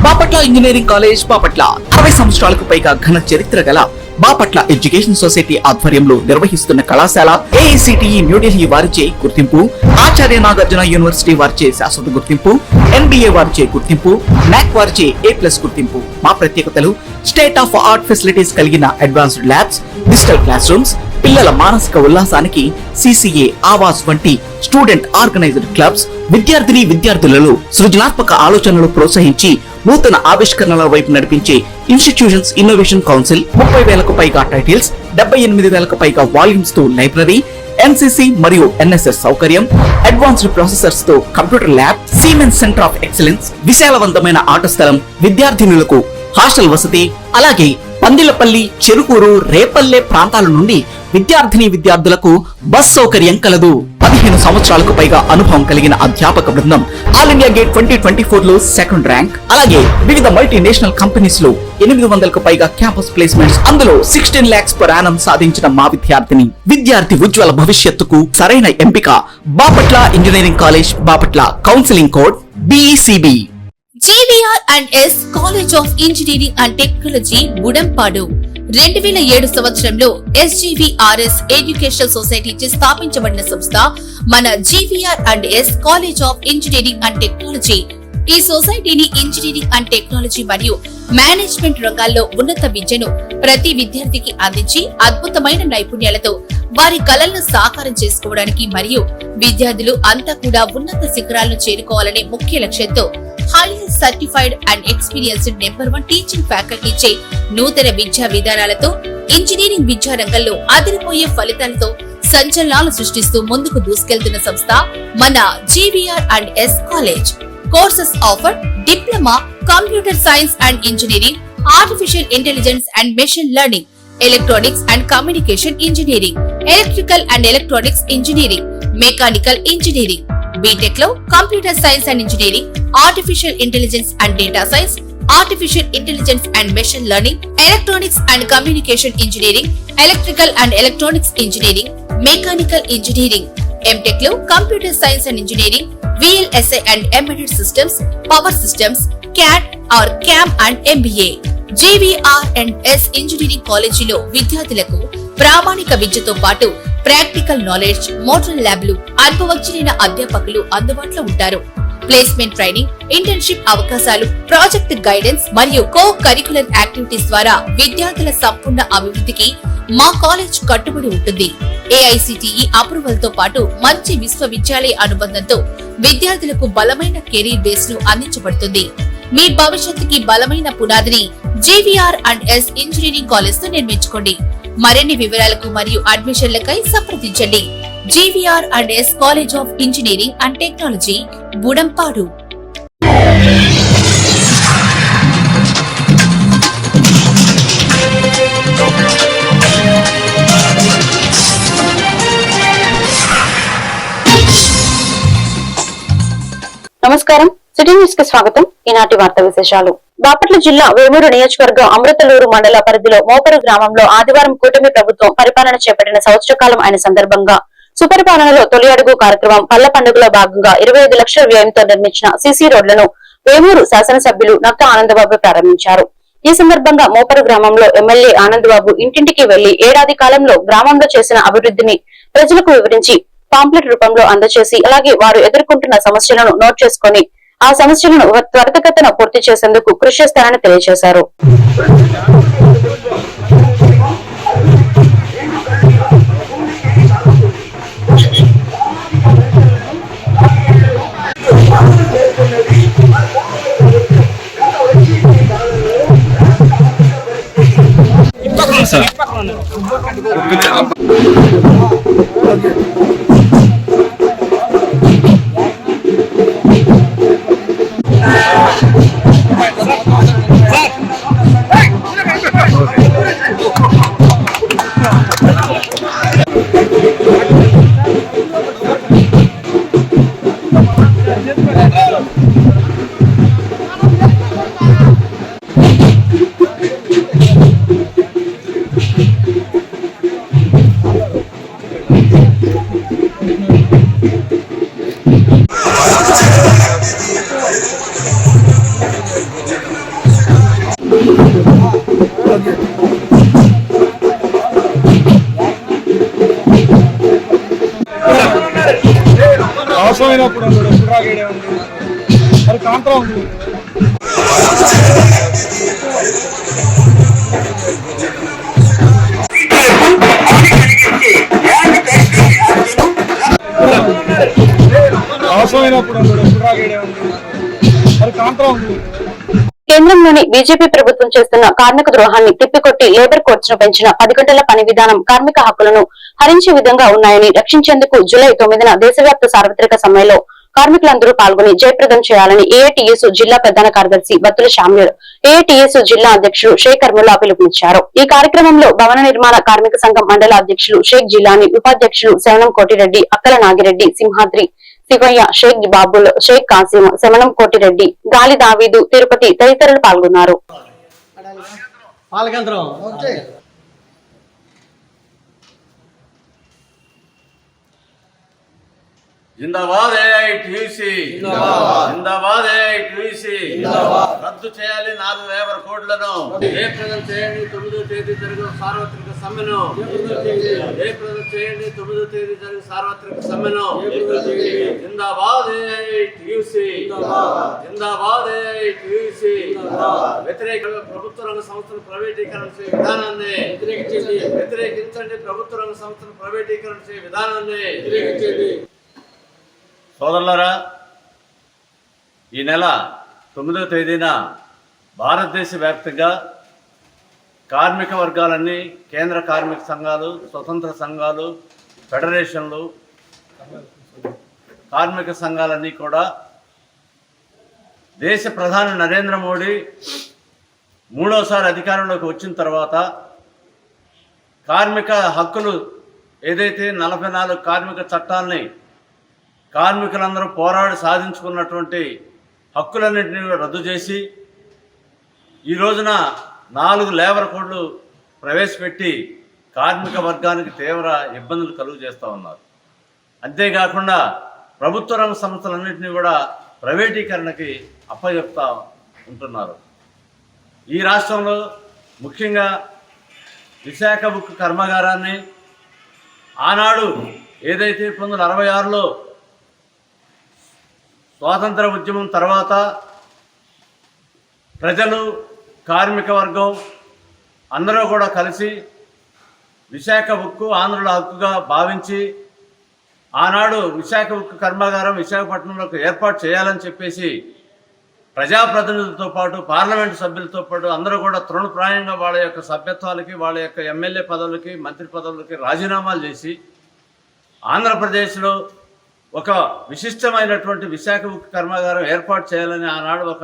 Bapatla engineering college Bapatla 60 సంవత్సరాలకు పైగా ఘన చరిత్ర గల బాపట్ల ఎడ్యుకేషన్ సొసైటీ ఆధ్వర్యంలో నిర్వహిస్తున్న కళాశాల AICTE న్యూఢిల్లీ వారిచే గుర్తింపు, ఆచార్య నాగార్జున యూనివర్సిటీ వారిచే శాశ్వత గుర్తింపు, NBA వారిచే గుర్తింపు, NAC వారిచే A+ గుర్తింపు. మా ప్రత్యేకతలు స్టేట్ ఆఫ్ ఆర్ట్ ఫెసిలిటీస్ కలిగిన advanced labs, digital class rooms, పిల్లల మానసిక ఉల్లాసానికి CCA, ఆవాస్ వంటి స్టూడెంట్ ఆర్గనైజ్డ్ క్లబ్స్, విద్యార్థులలో సృజనాత్మక ఆలోచనలు ప్రోత్సహించి నూతన ఆవిష్కరణల వైపు నడిపించే ఇన్స్టిట్యూషన్స్ ఇన్నోవేషన్ కౌన్సిల్, 30,000కు పైగా టైటిల్స్, 78,000కు పైగా వాల్యూమ్స్ తో లైబ్రరీ, NCC మరియు NSS సౌకర్యం, అడ్వాన్స్డ్ ప్రాసెసర్స్ తో computer lab, Siemens centre of excellence, విశాలవంతమైన ఆట స్థలం, విద్యార్థినులకు హాస్టల్ వసతి, అలాగే పందిలపల్లి, చెరుకూరు, రేపల్లె ప్రాంతాల నుండి విద్యార్థులకు బస్ సౌకర్యం కలదు. 15 సంవత్సరాలకు పైగా అనుభవం కలిగిన అధ్యాపక బృందం, ఆల్ ఇండియా గేట్ 2024 లో 2nd ర్యాంక్, అలాగే వివిధ మల్టీనేషనల్ కంపెనీస్ లో 800కు పైగా క్యాంపస్ ప్లేస్మెంట్స్, అందులో 16 lakhs per annum సాధించిన మా విద్యార్థి ఉజ్వల భవిష్యత్తుకు సరైన ఎంపిక Bapatla engineering college Bapatla. Counselling code BECB. GVR&S college of engineering and technology Budampadu 2007 సంవత్సరంలో SGVRS ఎడ్యుకేషనల్ సొసైటీ చే స్థాపించబడిన సంస్థ మన GVR&S college of engineering and technology. ఈ సొసైటీని ఇంజనీరింగ్ అండ్ టెక్నాలజీ మరియు మేనేజ్మెంట్ రంగాల్లో ఉన్నత విద్యను ప్రతి విద్యార్థికి అందించి అద్భుతమైన నైపుణ్యాలతో వారి కలలను సాకారం చేసుకోవడానికి మరియు విద్యార్థులు అంతా కూడా ఉన్నత శిఖరాలను చేరుకోవాలనే ముఖ్య లక్ష్యంతో highly certified and experienced number 1 teaching ఫ్యాకల్టీచే నూతన విద్యా విధానాలతో ఇంజనీరింగ్ విద్యా రంగంలో అదిరిపోయే ఫలితాలతో సంచలనాలు సృష్టిస్తూ ముందుకు దూసుకెళ్తున్న సంస్థ మన GVR&S college. Courses offer diploma, computer science and engineering, artificial intelligence and machine learning, electronics and communication engineering, electrical and electronics engineering, mechanical engineering. BTech లో computer science and engineering, artificial intelligence and data science, artificial intelligence and machine learning, electronics and communication engineering, electrical and electronics engineering, mechanical engineering. MTech లో computer science and engineering, VLSI and embedded systems, power systems, CAD or CAM and MBA. GVR&S engineering కాలేజీలో విద్యార్థులకు ప్రామాణిక విద్యతో పాటు practical knowledge, model ల్యాబ్లు, అనుభవజ్ఞులైన అధ్యాపకులు అందుబాటులో ఉంటారు. ప్లేస్మెంట్ ట్రైనింగ్, ఇంటర్న్షిప్ అవకాశాలు, ప్రాజెక్ట్ గైడెన్స్ మరియు కో కరికులర్ యాక్టివిటీస్ ద్వారా విద్యార్థుల సంపూర్ణ అభివృద్ధికి మా కాలేజ్ కట్టుబడి ఉంటుంది. AICTE అప్రూవల్ తో పాటు మంచి విశ్వవిద్యాలయ అనుబంధంతో విద్యార్థులకు బలమైన కెరీర్ బేస్ ను అందించబడుతుంది. మీ భవిష్యత్తుకి బలమైన పునాదిని GVR&S ఇంజనీరింగ్ కాలేజ్ తో నిర్మించుకోండి. మరిన్ని వివరాలకు మరియు అడ్మిషన్లకై సంప్రదించండి. GVR&S college of engineering and technology Budampadu. నమస్కారం, సిటీ న్యూస్ కి స్వాగతం. ఈనాటి వార్తా విశేషాలు. బాపట్ల జిల్లా వేమూరు నియోజకవర్గం అమృతలూరు మండల పరిధిలో మోపరు గ్రామంలో ఆదివారం కూటమి ప్రభుత్వం పరిపాలన చేపట్టిన సంవత్సర కాలం అయిన సందర్భంగా సుపరిపాలనలో తొలి అడుగు కార్యక్రమం పల్ల పండుగలో భాగంగా 25 లక్షల వ్యయంతో నిర్మించిన CC రోడ్లను వేమూరు శాసనసభ్యులు నక్క ఆనందబాబు ప్రారంభించారు. ఈ సందర్భంగా మోపరు గ్రామంలో ఎమ్మెల్యే ఆనందబాబు ఇంటింటికి వెళ్లి ఏడాది కాలంలో గ్రామంలో చేసిన అభివృద్ధిని ప్రజలకు వివరించి పాంప్లెట్ రూపంలో అందజేసి అలాగే వారు ఎదుర్కొంటున్న సమస్యలను నోట్ చేసుకుని ఆ సమస్యలను త్వరితగతిన పూర్తి చేసేందుకు కృషి చేస్తారని తెలియజేశారు. అవసరమైనప్పుడు రాగేడే ఉంది అది కాంట్రా ఉంది. అవసరమైనప్పుడు రాగేడే ఉంది అది కాంట్రా ఉంది. కేంద్రంలోని బీజేపీ ప్రభుత్వం చేస్తున్న కార్మిక ద్రోహాన్ని తిప్పికొట్టి లేబర్ కోర్ట్స్ ను పెంచిన 10 గంటల పని విధానం కార్మిక హక్కులను హరించే విధంగా ఉన్నాయని రక్షించేందుకు జూలై 9న దేశవ్యాప్త సార్వత్రిక సమ్మెలో కార్మికులందరూ పాల్గొని జయప్రదం చేయాలని ఏఐటీయూసీ జిల్లా ప్రధాన కార్యదర్శి బత్తుల శామ్యూల్, ఏఐటీయూసీ జిల్లా అధ్యక్షుడు షేక్ అర్ముల్లా పిలుపునిచ్చారు. ఈ కార్యక్రమంలో భవన నిర్మాణ కార్మిక సంఘం మండల అధ్యక్షులు షేక్ జిలాని, ఉపాధ్యక్షులు శవనం కోటిరెడ్డి, అక్కల నాగిరెడ్డి, సింహాద్రి శివయ్య, షేక్ బాబుల్, షేక్ కాసిం, శమనం కోటిరెడ్డి, గాలి దావీదు, తిరుపతి తదితరులు పాల్గొన్నారు. జిందాబాద్ ఏఐటీయూసీ, జిందాబాద్ ఏఐటీయూసీ, రద్దు చేయాలి 4 లేబర్ కోడ్లను, జయప్రదం చేయండి 9వ తేదీ జరిగిన సార్వత్రిక సమ్మెను, జయప్రదం చేయండి 9వ తేదీ జరిగిన సార్వత్రిక సమ్మెను. జిందాబాద్ ఏఐటీయూసీ, జిందాబాద్ ఏఐటీయూసీ. వ్యతిరేక ప్రభుత్వ రంగ సంస్థలు ప్రైవేటీకరణ చేసే విధానాన్ని వ్యతిరేకించండి, ప్రభుత్వ రంగ సంస్థలు ప్రైవేటీకరణ చేసే విధానాన్ని వ్యతిరేకించండి. సోదరులారా, ఈ నెల 9వ తేదీన భారతదేశ వ్యాప్తంగా కార్మిక వర్గాలన్నీ, కేంద్ర కార్మిక సంఘాలు, స్వతంత్ర సంఘాలు, ఫెడరేషన్లు, కార్మిక సంఘాలన్నీ కూడా దేశ ప్రధాని నరేంద్ర మోడీ 3వసారి అధికారంలోకి వచ్చిన తర్వాత కార్మిక హక్కులు ఏదైతే 44 కార్మిక చట్టాలని కార్మికులందరూ పోరాడి సాధించుకున్నటువంటి హక్కులన్నింటినీ రద్దు చేసి ఈ రోజున 4 లేబర్ కోడ్లు ప్రవేశపెట్టి కార్మిక వర్గానికి తీవ్ర ఇబ్బందులు కలుగు చేస్తూ ఉన్నారు. అంతేకాకుండా ప్రభుత్వ రంగ సంస్థలన్నింటినీ కూడా ప్రైవేటీకరణకి అప్పచెప్తా ఉంటున్నారు. ఈ రాష్ట్రంలో ముఖ్యంగా విశాఖ ఉక్కు కర్మాగారాన్ని ఆనాడు ఏదైతే 1966లో స్వాతంత్ర ఉద్యమం తర్వాత ప్రజలు, కార్మిక వర్గం అందరూ కూడా కలిసి విశాఖ ఉక్కు ఆంధ్రుల హక్కుగా భావించి ఆనాడు విశాఖ ఉక్కు కర్మాగారం విశాఖపట్నంలోకి ఏర్పాటు చేయాలని చెప్పేసి ప్రజాప్రతినిధులతో పాటు పార్లమెంటు సభ్యులతో పాటు అందరూ కూడా తృణప్రాయంగా వాళ్ళ యొక్క సభ్యత్వాలకి, వాళ్ళ యొక్క ఎమ్మెల్యే పదవులకి, మంత్రి పదవులకి రాజీనామాలు చేసి ఆంధ్రప్రదేశ్లో ఒక విశిష్టమైనటువంటి విశాఖ ఉక్కు కర్మాగారం ఏర్పాటు చేయాలని ఆనాడు ఒక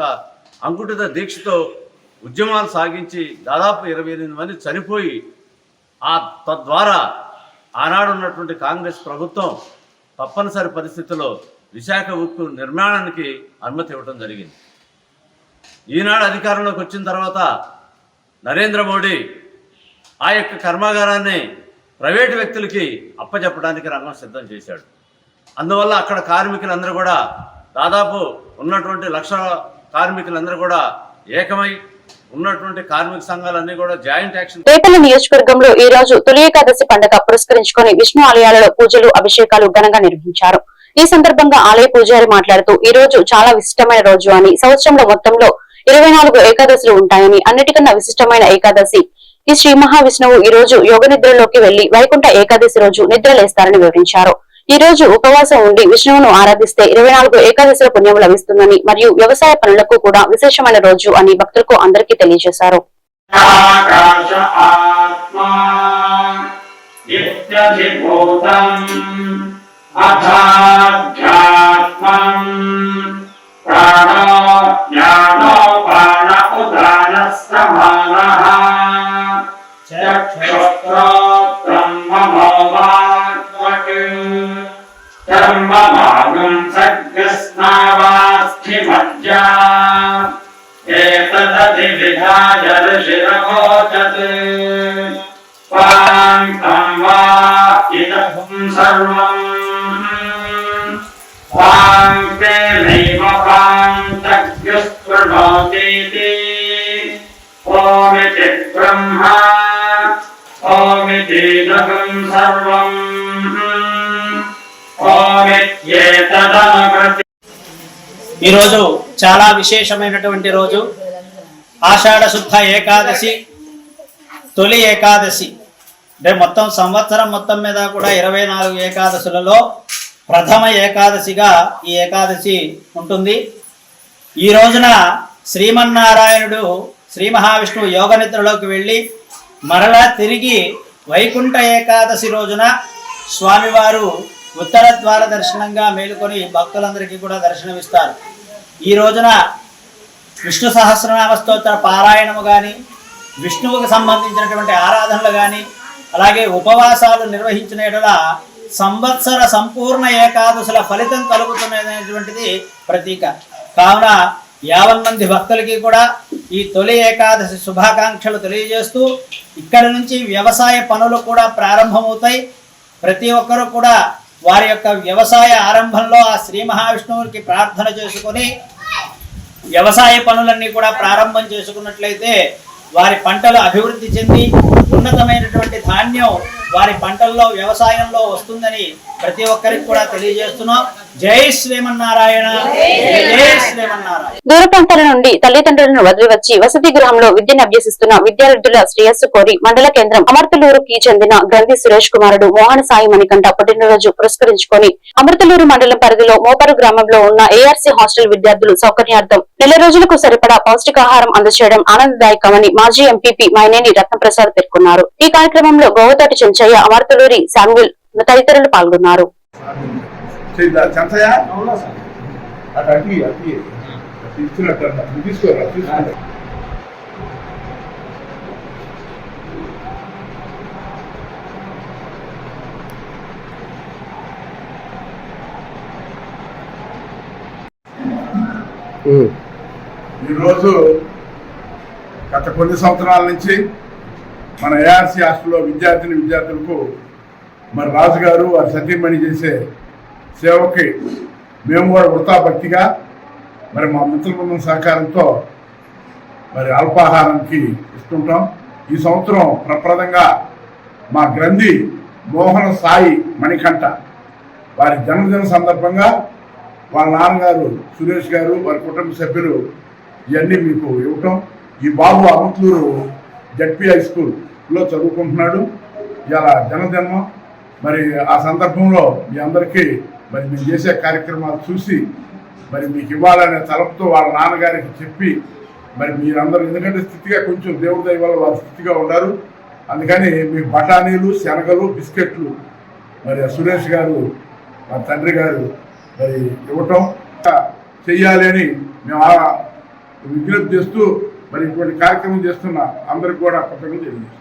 అంకుటిత దీక్షతో ఉద్యమాలు సాగించి దాదాపు 28 మంది చనిపోయి తద్వారా ఆనాడు ఉన్నటువంటి కాంగ్రెస్ ప్రభుత్వం తప్పనిసరి పరిస్థితుల్లో విశాఖ ఉక్కు నిర్మాణానికి అనుమతి ఇవ్వడం జరిగింది. ఈనాడు అధికారంలోకి వచ్చిన తర్వాత నరేంద్ర మోడీ ఆ యొక్క కర్మాగారాన్ని ప్రైవేటు వ్యక్తులకి అప్పచెప్పడానికి రంగం సిద్ధం చేశాడు. అందువల్ల అక్కడ కార్మికులందరూ కూడా దాదాపు ఉన్నటువంటి లక్షల కార్మికులందరూ కూడా ఏకమై ఉన్నటువంటి కార్మిక సంఘాలన్నీ కూడా జాయింట్ యాక్షన్. రేపల్ల నియోజకవర్గంలో ఈ రోజు తొలి ఏకాదశి పండుగ పురస్కరించుకొని విష్ణు ఆలయాలలో పూజలు, అభిషేకాలు ఘనంగా నిర్వహించారు. ఈ సందర్భంగా ఆలయ పూజారి మాట్లాడుతూ ఈ రోజు చాలా విశిష్టమైన రోజు అని, సంవత్సరంలో మొత్తంలో 24 ఏకాదశులు ఉంటాయని, అన్నిటికన్నా విశిష్టమైన ఏకాదశి ఈ శ్రీ మహావిష్ణువు ఈ రోజు యోగ నిద్రలోకి వెళ్లి వైకుంఠ ఏకాదశి రోజు నిద్రలేస్తారని వివరించారు. ఈ రోజు ఉపవాసం ఉండి విష్ణువును ఆరాధిస్తే 24 ఏకాదశుల పుణ్యం లభిస్తుందని మరియు వ్యవసాయ పనులకు కూడా విశేషమైన రోజు అని భక్తులకు అందరికీ తెలియజేశారు. कर्मभागं सद्गस्नावास्थिमज्जा एतदधिविधाय ऋषिरवोचत् पान्तं वा इदं सर्वम् पान्ते नैव पान्तज्ञस्पृणोतीति ओमिति ब्रह्मा ओमितीदं सर्वम् ओमित्येतदनु ఈరోజు చాలా విశేషమైనటువంటి రోజు. ఆషాఢ శుద్ధ ఏకాదశి, తొలి ఏకాదశి. అంటే మొత్తం సంవత్సరం మొత్తం మీద కూడా 24 ఏకాదశులలో ప్రథమ ఏకాదశిగా ఈ ఏకాదశి ఉంటుంది. ఈ రోజున శ్రీమన్నారాయణుడు శ్రీ మహావిష్ణువు యోగ నిద్రలోకి వెళ్ళి మరలా తిరిగి వైకుంఠ ఏకాదశి రోజున స్వామివారు ఉత్తర ద్వార దర్శనంగా మేలుకొని భక్తులందరికీ కూడా దర్శనమిస్తారు. ఈ రోజున విష్ణు సహస్రనామ స్తోత్ర పారాయణము కానీ, విష్ణువుకు సంబంధించినటువంటి ఆరాధనలు కానీ, అలాగే ఉపవాసాలు నిర్వహించిన యెడల సంవత్సర సంపూర్ణ ఏకాదశుల ఫలితం కలుగుతున్నటువంటిది ప్రతీక. కావున 50 మంది భక్తులకి కూడా ఈ తొలి ఏకాదశి శుభాకాంక్షలు తెలియజేస్తూ, ఇక్కడి నుంచి వ్యవసాయ పనులు కూడా ప్రారంభమవుతాయి. ప్రతి ఒక్కరూ కూడా వారి యొక్క వ్యవసాయ ఆరంభంలో ఆ శ్రీ మహావిష్ణువుకి ప్రార్థన చేసుకొని వ్యవసాయ పనులన్నీ కూడా ప్రారంభం చేసుకున్నట్లయితే వారి పంటలు అభివృద్ధి చెంది ఉన్నతమైనటువంటి ధాన్యం వారి పంటల్లో వ్యవసాయంలో వస్తుందని ప్రతి ఒక్కరికి కూడా తెలియజేస్తున్నాం. జై శ్రీమన్నారాయణ, జై శ్రీమన్నారాయణ. దూర ప్రాంతాల నుండి తల్లిదండ్రులను వదిలి వచ్చి వసతి గృహంలో విద్యను అభ్యసిస్తున్న విద్యార్థుల శ్రేయస్సు కోరి మండల కేంద్రం అమర్తలూరుకి చెందిన గ్రంథి సురేష్ కుమారుడు మోహన సాయి మణికంఠ పుట్టినరోజు పురస్కరించుకొని అమర్తలూరు మండలం పరిధిలో మోపరు గ్రామంలో ఉన్న ఏఆర్సీ హాస్టల్ విద్యార్థులు సౌకర్యార్థం 4 రోజులకు సరిపడా పౌష్టికాహారం అందజేయడం ఆనందదాయకమని మాజీ ఎంపీపీ మైనేని రత్నప్రసాద్ పేర్కొన్నారు. ఈ కార్యక్రమంలో గోవతోటి చెంచయ్య, అమర్తలూరి శామ్యుల్ తదితరులు పాల్గొన్నారు. ఈరోజు గత కొన్ని సంవత్సరాల నుంచి మన ఏఆర్సీ హాస్టల్లో విద్యార్థులకు మరి రాజుగారు వారి సతీమణి చేసే సేవకి మేము కూడా వృతాభక్తిగా మరి మా మిత్రుల బృందం సహకారంతో మరి అల్పాహారానికి ఇస్తుంటాం. ఈ సంవత్సరం ప్రప్రదంగా మా గ్రంథి మోహన సాయి మణికంఠ వారి జన్మదిన సందర్భంగా వాళ్ళ నాన్నగారు సురేష్ గారు వారి కుటుంబ సభ్యులు ఇవన్నీ మీకు ఇవ్వటం. ఈ బాబు అమర్తలూరు జడ్పీ హై స్కూల్లో చదువుకుంటున్నాడు. ఇలా జన్మదినం మరి ఆ సందర్భంలో మీ అందరికీ మరి మేము చేసే కార్యక్రమాలు చూసి మరి మీకు ఇవ్వాలనే తలంతో వాళ్ళ నాన్నగారికి చెప్పి మరి మీరందరూ, ఎందుకంటే స్థితిగా కొంచెం దేవుడి దయ వల్ల వాళ్ళ స్థితిగా ఉన్నారు, అందుకని మీకు బఠానీలు, శనగలు, బిస్కెట్లు మరి సురేష్ గారు మా తండ్రి గారు మరి ఇవ్వటం చెయ్యాలి అని మేము విజ్ఞప్తి చేస్తూ మరి ఇటువంటి కార్యక్రమం చేస్తున్న అందరికి కూడా కృతజ్ఞతలు తెలియజేస్తాం.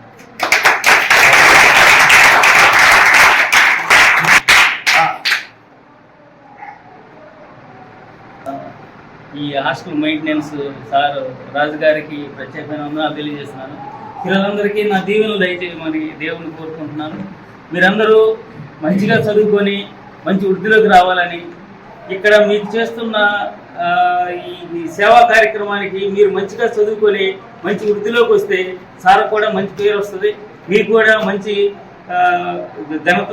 ఈ హాస్టల్ మెయింటెనెన్స్ సార్ రాజు గారికి ప్రత్యేకమైన వందనాలు తెలియజేస్తున్నాను. పిల్లలందరికీ నా దీవెనలు దయచేయమని దేవుని కోరుకుంటున్నాను. మీరందరూ మంచిగా చదువుకొని మంచి వృద్ధిలోకి రావాలని, ఇక్కడ మీకు చేస్తున్న ఈ సేవా కార్యక్రమానికి మీరు మంచిగా చదువుకొని మంచి వృద్ధిలోకి వస్తే సార్ కూడా మంచి పేరు వస్తుంది, మీకు కూడా మంచి ఘనత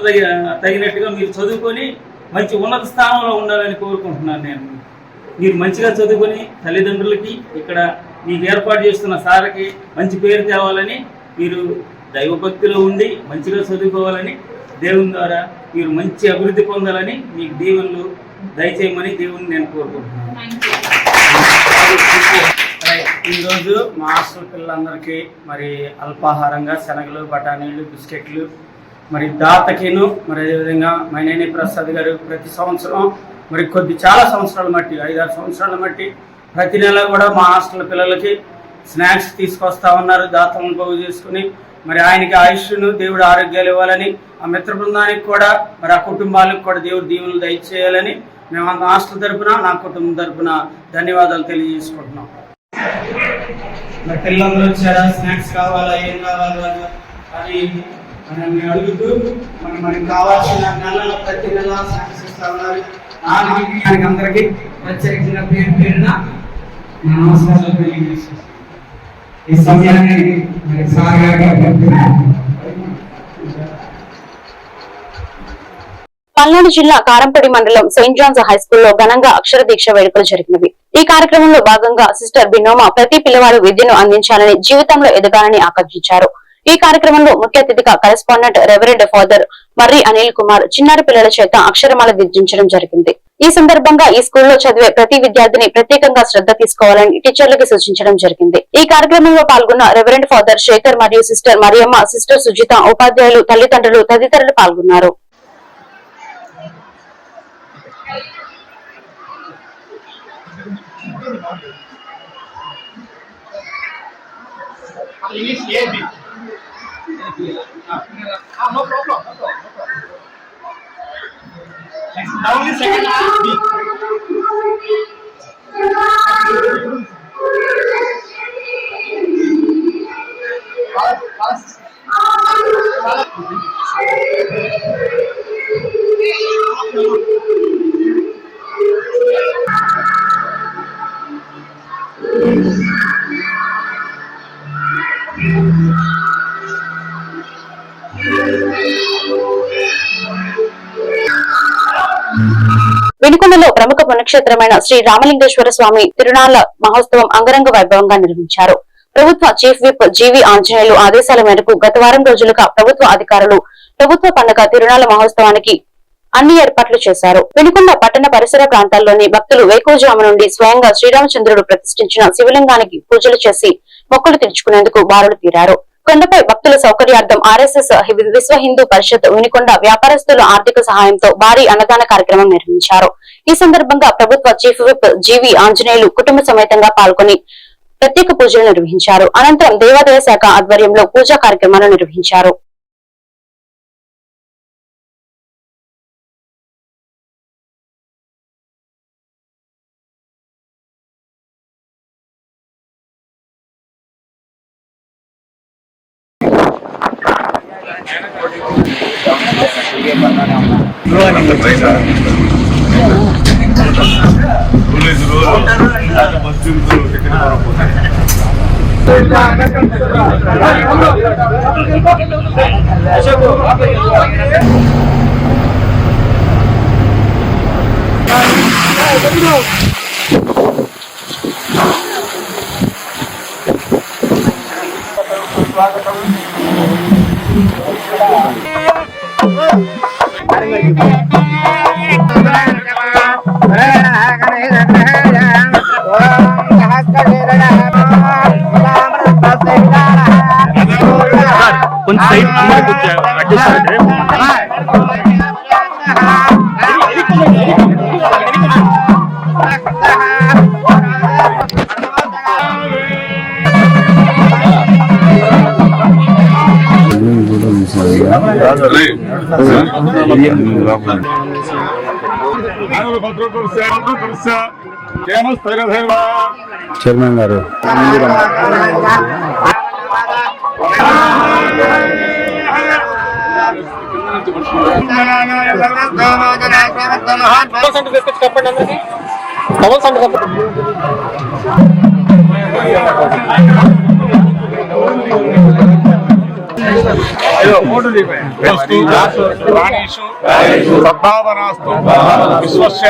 తగినట్టుగా మీరు చదువుకొని మంచి ఉన్నత స్థానంలో ఉండాలని కోరుకుంటున్నాను. నేను మీరు మంచిగా చదువుకొని తల్లిదండ్రులకి ఇక్కడ మీకు ఏర్పాటు చేస్తున్న సార్కి మంచి పేరు తేవాలని, మీరు దైవభక్తిలో ఉండి మంచిగా చదువుకోవాలని, దేవుని ద్వారా మీరు మంచి అభివృద్ధి పొందాలని మీకు దీవెనలు దయచేయమని దేవుని నేను కోరుకుంటున్నాను. ఈరోజు మా హాస్టల్ పిల్లలందరికీ మరి అల్పాహారంగా శనగలు, బఠానీలు, బిస్కెట్లు మరి దాతకిను మరి అదేవిధంగా మైనేని ప్రసాద్ గారు ప్రతి సంవత్సరం మరి చాలా సంవత్సరాల మట్టి 5-6 సంవత్సరాల మట్టి ప్రతి నెల కూడా మా హాస్టల్ పిల్లలకి స్నాక్స్ తీసుకొస్తా ఉన్నారు. దాతలను బాగు చేసుకుని మరి ఆయనకి ఆయుష్ను దేవుడు ఆరోగ్యాలు ఇవ్వాలని, ఆ మిత్ర బృందానికి కూడా మరి ఆ కుటుంబాలకు కూడా దేవుడు దీవెనలు దయచేయాలని మేము అంత హాస్టల్ తరఫున, నా కుటుంబం తరఫున ధన్యవాదాలు తెలియజేసుకుంటున్నాం. మరి పిల్లలందరూ వచ్చారా, స్నాక్స్ కావాలా, ఏం కావాలా అని మనల్ని అడుగుతూ మనకి కావాల్సిన నెలలో ప్రతి నెల స్నాక్స్ ఇస్తా ఉన్నారు. ఆయనకి అందరికీ ప్రత్యేకంగా పేరున నమస్కారాలు తెలియజేస్తున్నాం. ఈ సమయాన్ని పల్నాడు జిల్లా కారంపడి మండలం సెయింట్ జాన్స్ హై స్కూల్లో ఘనంగా అక్షర దీక్ష వేడుకలు జరిగినవి. ఈ కార్యక్రమంలో భాగంగా సిస్టర్ బినోమా ప్రతి పిల్లవాడు విద్యను అందించాలని, జీవితంలో ఎదగాలని ఆకాంక్షించారు. ఈ కార్యక్రమంలో ముఖ్య అతిథిగా కరెస్పాండెంట్ రెవరెండ్ ఫాదర్ మర్రి అనిల్ కుమార్ చిన్నారి పిల్లల చేత అక్షరమాల దిద్దించడం జరిగింది. ఈ సందర్భంగా ఈ స్కూల్లో చదివే ప్రతి విద్యార్థిని ప్రత్యేకంగా శ్రద్ధ తీసుకోవాలని టీచర్లకు సూచించడం జరిగింది. ఈ కార్యక్రమంలో పాల్గొన్న రెవరెండ్ ఫాదర్ శేఖర్ మరియు సిస్టర్ మరియమ్మ, సిస్టర్ సుజిత, ఉపాధ్యాయులు, తల్లిదండ్రులు తదితరులు పాల్గొన్నారు. No problem. Now only second B. వినుకొండలో ప్రముఖ పుణ్యక్షేత్రమైన శ్రీ రామలింగేశ్వర స్వామి తిరునాళ్ల మహోత్సవం అంగరంగ వైభవంగా నిర్వహించారు. ప్రభుత్వ చీఫ్ విప్ జీవి ఆంజనేయులు ఆదేశాల మేరకు గత వారం రోజులుగా ప్రభుత్వ అధికారులు ప్రభుత్వ పండుగ తిరునాళ్ల మహోత్సవానికి అన్ని ఏర్పాట్లు చేశారు. వినుకొండ పట్టణ పరిసర ప్రాంతాల్లోని భక్తులు వేకువజాము నుండి స్వయంగా శ్రీరామచంద్రుడు ప్రతిష్ఠించిన శివలింగానికి పూజలు చేసి మొక్కులు తీర్చుకునేందుకు బారులు తీరారు. కొండపై భక్తుల సౌకర్యార్థం ఆర్ఎస్ఎస్ విశ్వ హిందూ పరిషత్ వినుకొండ వ్యాపారస్తుల ఆర్థిక సహాయంతో భారీ అన్నదాన కార్యక్రమం నిర్వహించారు. ఈ సందర్భంగా ప్రభుత్వ చీఫ్ విప్ జీవి ఆంజనేయులు కుటుంబ సమేతంగా పాల్గొని ప్రత్యేక పూజలు నిర్వహించారు. అనంతరం దేవాదాయ శాఖ ఆధ్వర్యంలో పూజా కార్యక్రమాలు నిర్వహించారు. చైర్మన్ గారు సద్భావనాస్తు విశ్వస్య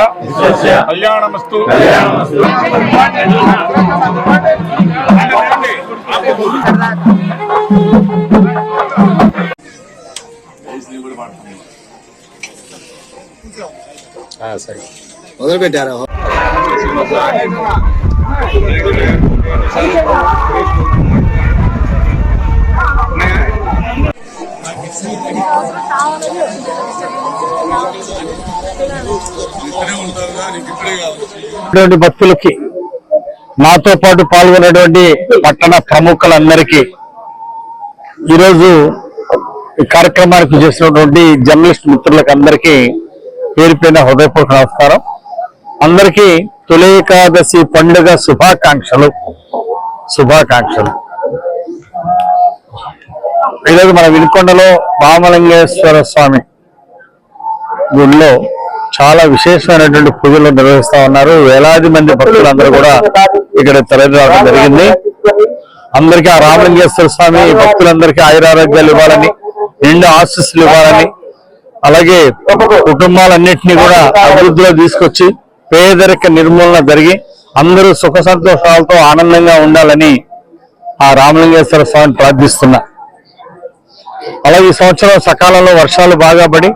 కళ్యాణమస్తు. మొదలు పెట్టారా? భక్తులకి నాతో పాటు పాల్గొన్నటువంటి పట్టణ ప్రముఖులందరికీ ఈరోజు ఈ కార్యక్రమానికి చేసినటువంటి జర్నలిస్ట్ మిత్రులకు అందరికీ పేరు పైన హృదయపూర్వక నమస్కారం. అందరికీ తొలి ఏకాదశి పండుగ శుభాకాంక్షలు. ఈరోజు మన వినుకొండలో రామలింగేశ్వర స్వామి గుడిలో చాలా విశేషమైనటువంటి పూజలు నిర్వహిస్తా ఉన్నారు. వేలాది మంది భక్తులందరూ కూడా ఇక్కడ తరలి రావడం జరిగింది. అందరికీ ఆ రామలింగేశ్వర స్వామి భక్తులందరికీ ఆయురారోగ్యాలు ఇవ్వాలని, నిండు ఆశీస్సులు ఇవ్వాలని అలాగే కుటుంబాలన్నింటినీ కూడా అభివృద్ధిలో తీసుకొచ్చి పేదరిక నిర్మూలన జరిగి అందరూ సుఖ సంతోషాలతో ఆనందంగా ఉండాలని ఆ రామలింగేశ్వర స్వామిని ప్రార్థిస్తున్నా. అలాగే ఈ సంవత్సరం సకాలంలో వర్షాలు బాగా పడి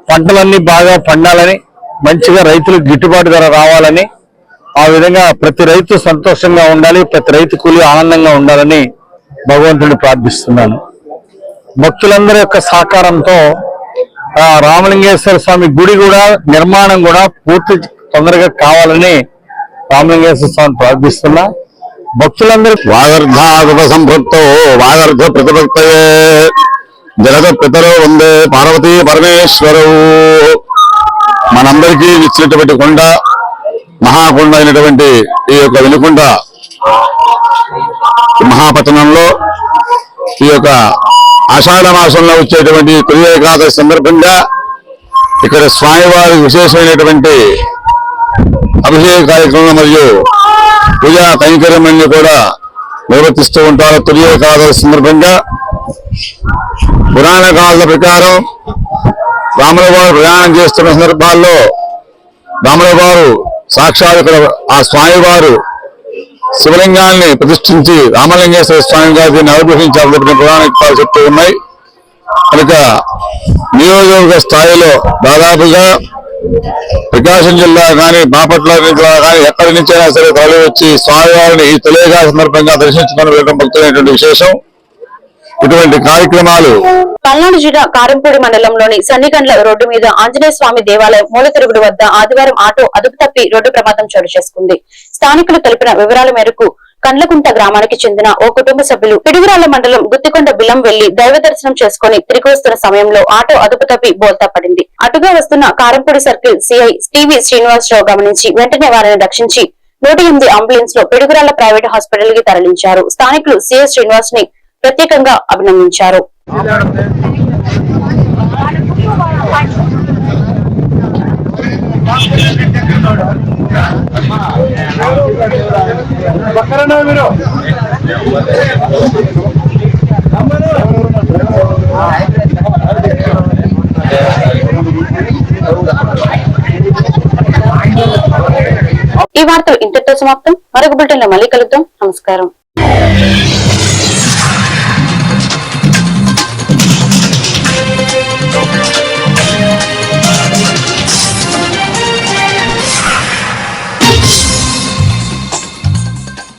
పంటలన్నీ బాగా పండాలని, మంచిగా రైతులకు గిట్టుబాటు ధర రావాలని, ఆ విధంగా ప్రతి రైతు సంతోషంగా ఉండాలి, ప్రతి రైతు కూలి ఆనందంగా ఉండాలని భగవంతుడిని ప్రార్థిస్తున్నాను. భక్తులందరి యొక్క సహకారంతో ఆ రామలింగేశ్వర స్వామి గుడి కూడా నిర్మాణం కూడా పూర్తి తొందరగా కావాలని రామలింగేశ్వర స్వామిని ప్రార్థిస్తున్నా. భక్తులందరూ వాగర్ధాగుప సంపృక్తో వాగర్ధ ప్రతిపత్తయే జగత పితరో వందే పార్వతీ పరమేశ్వరవు. మనందరికీ ఇచ్చినటువంటి కొండ, మహాకొండ అయినటువంటి ఈ యొక్క వెనుకొండ మహాపట్టణంలో ఈ యొక్క ఆషాఢ మాసంలో వచ్చేటువంటి తొలి ఏకాదశి సందర్భంగా ఇక్కడ స్వామివారి విశేషమైనటువంటి అభిషేక కార్యక్రమం మరియు పూజా కైంకర్యమన్నీ కూడా నిర్వర్తిస్తూ ఉంటారు. తొలి ఏకాదశి సందర్భంగా పురాణ కాలాల ప్రకారం రాముల వారు ప్రయాణం చేస్తున్న సందర్భాల్లో రాముల వారు సాక్షాత్ ఇక్కడ ఆ స్వామివారు శివలింగాన్ని ప్రతిష్ఠించి రామలింగేశ్వర స్వామి గారిని అనుగ్రహించారు పురాణాలు చెప్తూ ఉన్నాయి. కనుక నియోజకవర్గ స్థాయిలో దాదాపుగా ప్రకాశం జిల్లా కానీ, బాపట్ల జిల్లా కానీ ఎక్కడి నుంచైనా సరే తరలి వచ్చి స్వామివారిని ఈ తొలిగా సందర్భంగా దర్శించుకొని వెళ్ళడం భక్తులైనటువంటి విశేషం. ఇటువంటి కార్యక్రమాలు పల్నాడు జిల్లా కారంపూడి మండలంలోని సన్నిగండ్ల రోడ్డు మీద ఆంజనేయ స్వామి దేవాలయం మూలతిరుగుడు వద్ద ఆదివారం ఆటో అదుపు తప్పి రోడ్డు ప్రమాదం చోటు చేసుకుంది. స్థానికులు తెలిపిన వివరాల మేరకు కండ్లకుంట గ్రామానికి చెందిన ఓ కుటుంబ సభ్యులు పిడుగురాళ్ల మండలం గుత్తికొండ బిలం వెళ్లి దైవ దర్శనం చేసుకుని తిరిగి వస్తున్న సమయంలో ఆటో అదుపు తప్పి బోల్తా పడింది. అటుగా వస్తున్న Karampudi circle CI TV Srinivasarao గమనించి వెంటనే వారిని రక్షించి 108 అంబులెన్స్ లో పిడుగురాళ్ల ప్రైవేట్ హాస్పిటల్ కి తరలించారు. స్థానికులు సిఐ శ్రీనివాస్ ని ప్రత్యేకంగా అభినందించారు. ఈ వార్తలు ఇంతటితో సమాప్తం. మరొక బులెటిన్ లో మళ్ళీ కలుద్దాం. నమస్కారం.